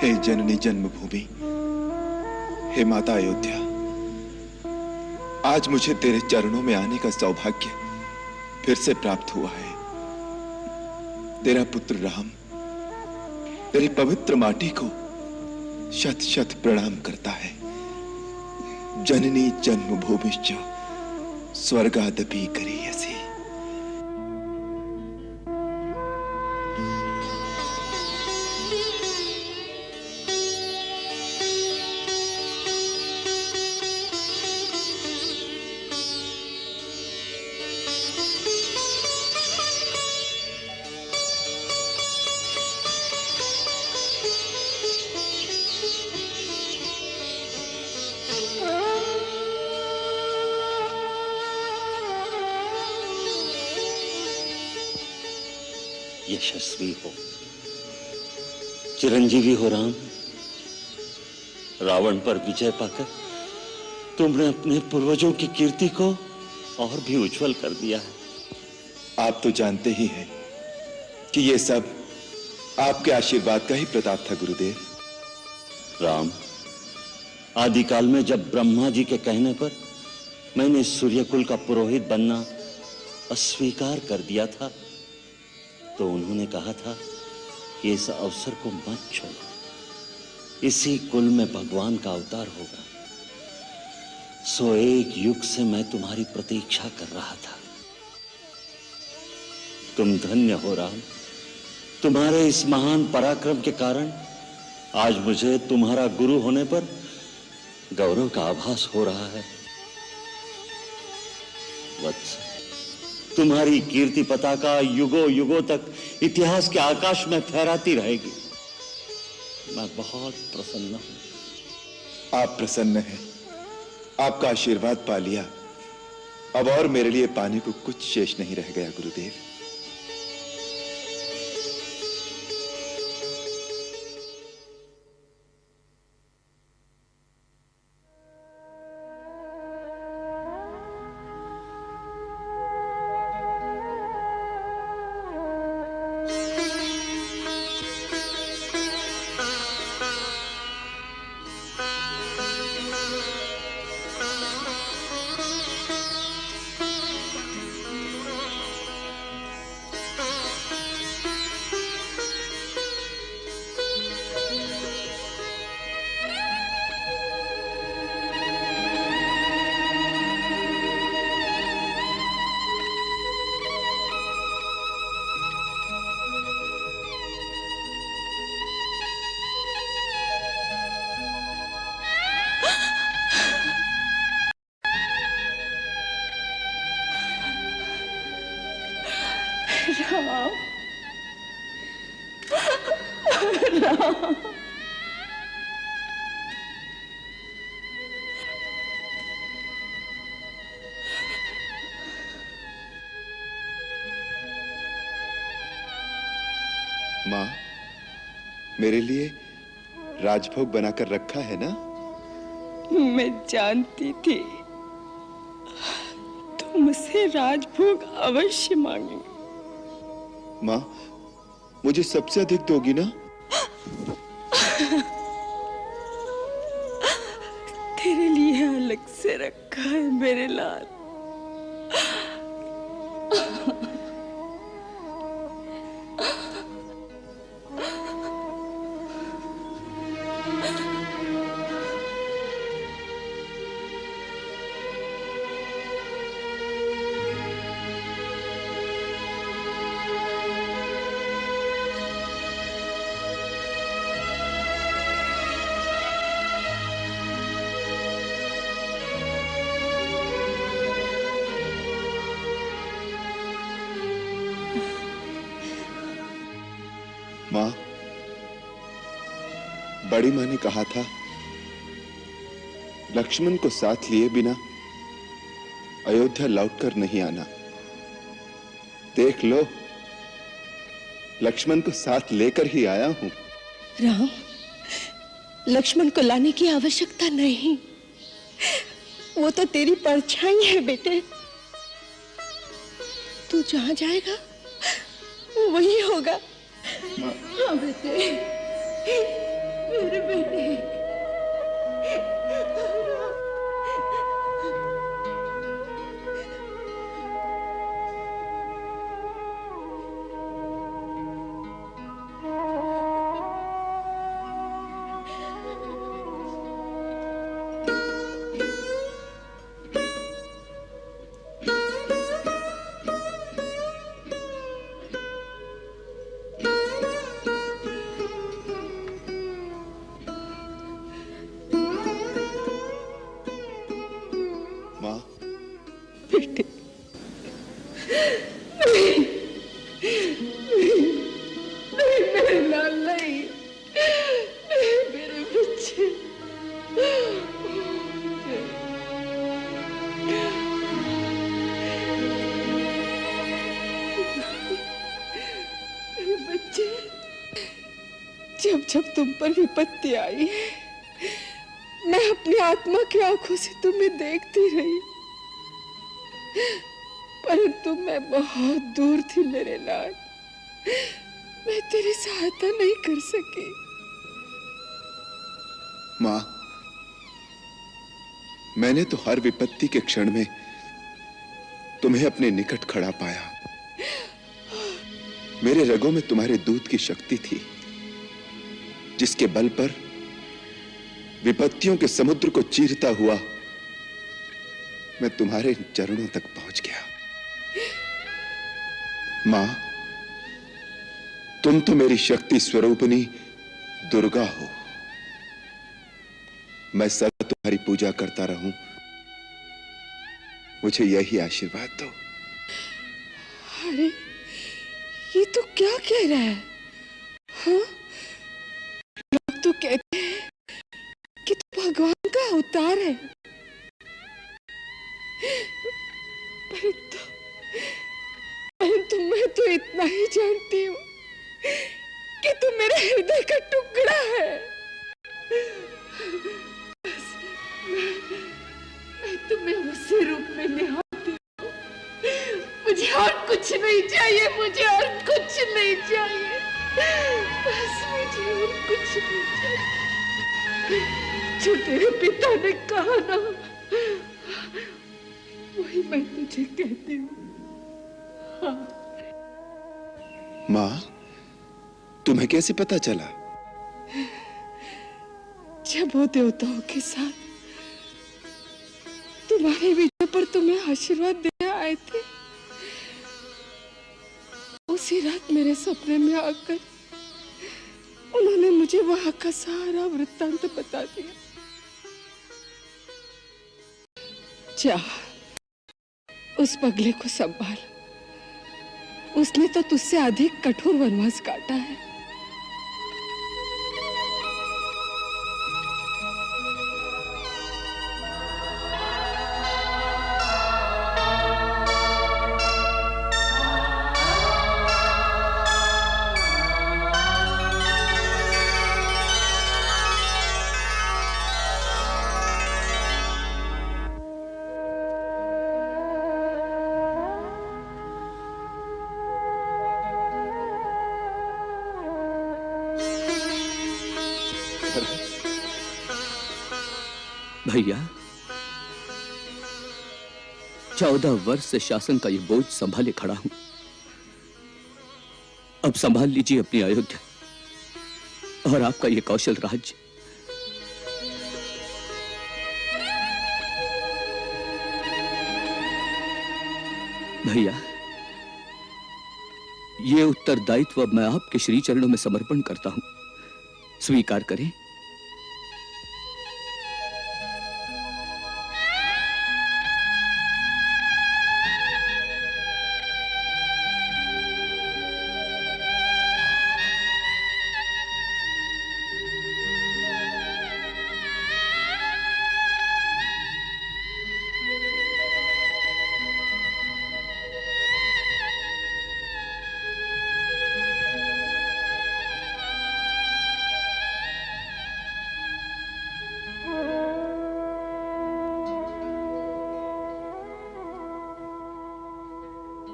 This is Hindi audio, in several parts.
हे जननी जन्मभूमि, हे माता अयोध्या, आज मुझे तेरे चरणों में आने का सौभाग्य फिर से प्राप्त हुआ है। तेरा पुत्र राम तेरी पवित्र माटी को शत शत प्रणाम करता है। जननी जन्मभूमिश्च स्वर्गादपि गरीयसी। यशस्वी हो, चिरंजीवी हो राम। रावण पर विजय पाकर तुमने अपने पूर्वजों की कीर्ति को और भी उज्जवल कर दिया है। आप तो जानते ही हैं कि ये सब आपके आशीर्वाद का ही प्रताप था गुरुदेव। राम, आदिकाल में जब ब्रह्मा जी के कहने पर मैंने सूर्यकुल का पुरोहित बनना अस्वीकार कर दिया था, तो उन्होंने कहा था कि इस अवसर को मत छोड़ो, इसी कुल में भगवान का अवतार होगा। सो एक युग से मैं तुम्हारी प्रतीक्षा कर रहा था। तुम धन्य हो राम। तुम्हारे इस महान पराक्रम के कारण आज मुझे तुम्हारा गुरु होने पर गौरव का आभास हो रहा है। वत्स, तुम्हारी कीर्ति पताका युगों युगों तक इतिहास के आकाश में फहराती रहेगी। मैं बहुत प्रसन्न हूं। आप प्रसन्न हैं, आपका आशीर्वाद पा लिया। अब और मेरे लिए पाने को कुछ शेष नहीं रह गया गुरुदेव। राम, राम, माँ, मेरे लिए राजभोग बनाकर रखा है ना? मैं जानती थी तुम मुझसे राजभोग अवश्य मांगेंगे। माँ, मुझे सबसे अधिक दोगी ना? तेरे लिए अलग से रखा है मेरे लाल। माँ, बड़ी माँ ने कहा था लक्ष्मण को साथ लिए बिना अयोध्या लौटकर नहीं आना। देख लो, लक्ष्मण को साथ लेकर ही आया हूं। राम, लक्ष्मण को लाने की आवश्यकता नहीं, वो तो तेरी परछाई है बेटे। तू जहां जाएगा वही होगा। माँ, हाँ बेटे, फिर भी नहीं। माँ, बेटे, नहीं मेरे लाल, नहीं, नहीं मेरे बच्चे। मेरे बच्चे, जब जब तुम पर विपत्ति आई है, मैं अपनी आत्मा की आंखों से तुम्हें देखती रही, परंतु मैं बहुत दूर थी मेरे लाल। मैं तेरी सहायता नहीं कर सकी। माँ, मैंने तो हर विपत्ति के क्षण में तुम्हें अपने निकट खड़ा पाया। मेरे रगों में तुम्हारे दूध की शक्ति थी, जिसके बल पर विपत्तियों के समुद्र को चीरता हुआ मैं तुम्हारे चरणों तक पहुंच गया। मां, तुम तो मेरी शक्ति स्वरूपिणी दुर्गा हो। मैं सदा तुम्हारी पूजा करता रहूं, मुझे यही आशीर्वाद दो। अरे, ये तो क्या कह रहा है? हाँ? लोग तो कहते हैं कि तू भगवान का अवतार है, परंतु मैं तो इतना ही जानती हूँ कि तू मेरे हृदय का टुकड़ा है। बस मैं तुम्हें उसी रूप में निहारती हूँ। मुझे और कुछ नहीं चाहिए, मुझे और कुछ नहीं चाहिए, बस मुझे और कुछ नहीं चाहिए। जो तेरे पिता ने कहा ना, वही मैं तुझे कहती हूँ। हाँ। मां, तुम्हें कैसे पता चला? जब वो देवताओं के साथ तुम्हारे विजय पर तुम्हें आशीर्वाद देने आए थे, उसी रात मेरे सपने में आकर उन्होंने मुझे वहां का सारा वृत्तांत बता दिया। जा, उस पगले को संभाल, उसने तो तुझसे अधिक कठोर वनवास काटा है। भैया, 14 वर्ष से शासन का ये बोझ संभाले खड़ा हूं। अब संभाल लीजिए अपनी अयोध्या और आपका ये कौशल राज्य। भैया, ये उत्तरदायित्व मैं आपके श्री चरणों में समर्पण करता हूं, स्वीकार करें।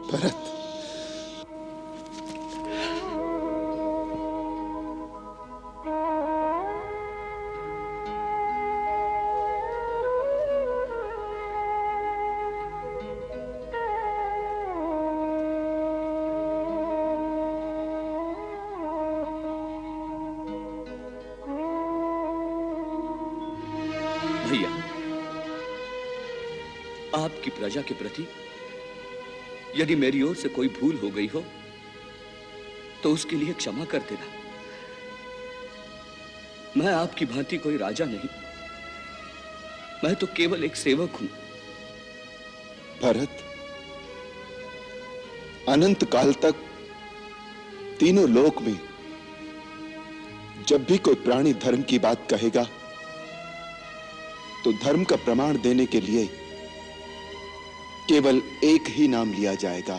भरत, आपकी प्रजा के प्रति यदि मेरी ओर से कोई भूल हो गई हो तो उसके लिए क्षमा कर देना। मैं आपकी भांति कोई राजा नहीं, मैं तो केवल एक सेवक हूं। भरत, अनंत काल तक तीनों लोक में जब भी कोई प्राणी धर्म की बात कहेगा तो धर्म का प्रमाण देने के लिए केवल एक ही नाम लिया जाएगा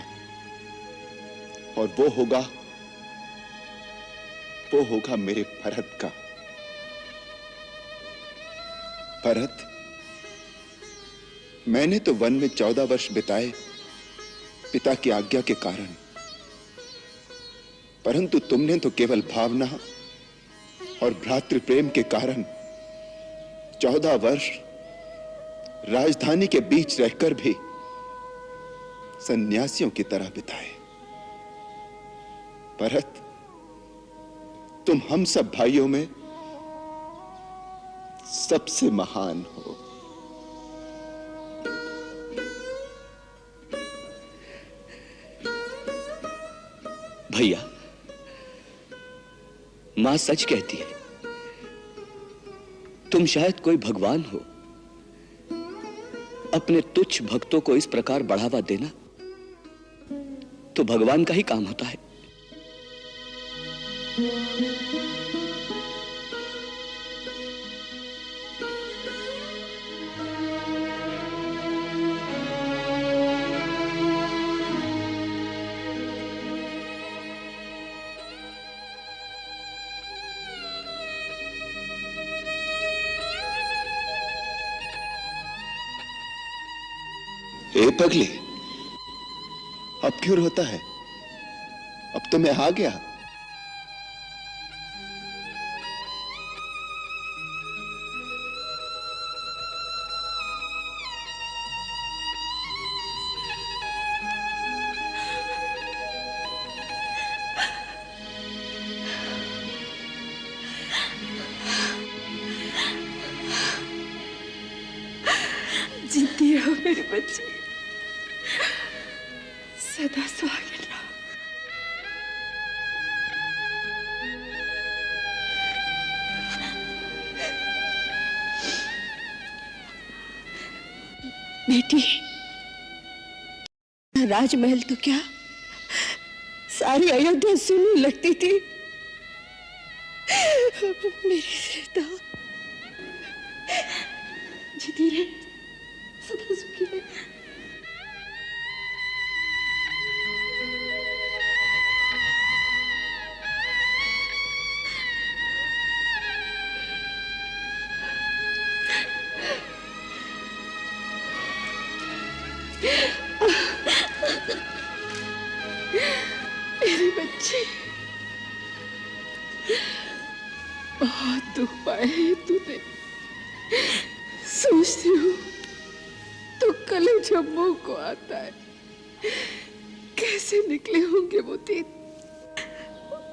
और वो होगा मेरे भरत का। भरत, मैंने तो वन में 14 वर्ष बिताए पिता की आज्ञा के कारण, परंतु तुमने तो केवल भावना और भ्रातृ प्रेम के कारण 14 वर्ष राजधानी के बीच रहकर भी सन्यासियों की तरह बिताए। भरत, तुम हम सब भाइयों में सबसे महान हो। भैया, मां सच कहती है, तुम शायद कोई भगवान हो। अपने तुच्छ भक्तों को इस प्रकार बढ़ावा देना तो भगवान का ही काम होता है। ए पगली, अब क्यों रोता है? अब तो मैं आ गया। जीती रहो मेरे बच्चे, सदा सुहागिन रहो। बेटी, राजमहल तो क्या सारी अयोध्या सुनने लगती थी। मेरी सीता जीती रहे, सदा सुखी रहे। मेरे बच्चे, बहुत दुख पाए है तूने। सोचती हूँ तो कलेजा मुंह को आता है। कैसे निकले होंगे वो दिन?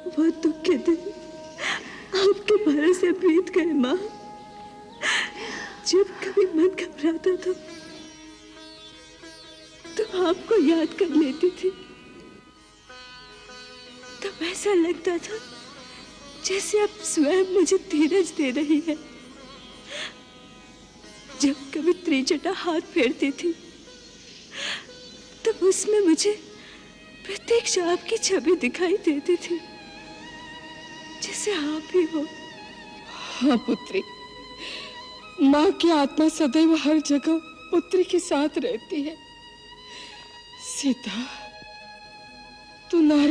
वो दुख के दिन आपके बारे से बीत गए माँ। जब कभी मन घबराता था तो आपको याद कर लेती थी। तब ऐसा लगता था जैसे आप स्वयं मुझे धीरज दे रही है। जब कभी त्रिजटा हाथ फेरती थी तब उसमें मुझे प्रत्यक्ष आपकी छवि दिखाई देती थी, जैसे आप ही हो। हाँ पुत्री, माँ की आत्मा सदैव हर जगह पुत्री के साथ रहती है। सीता, तू नारी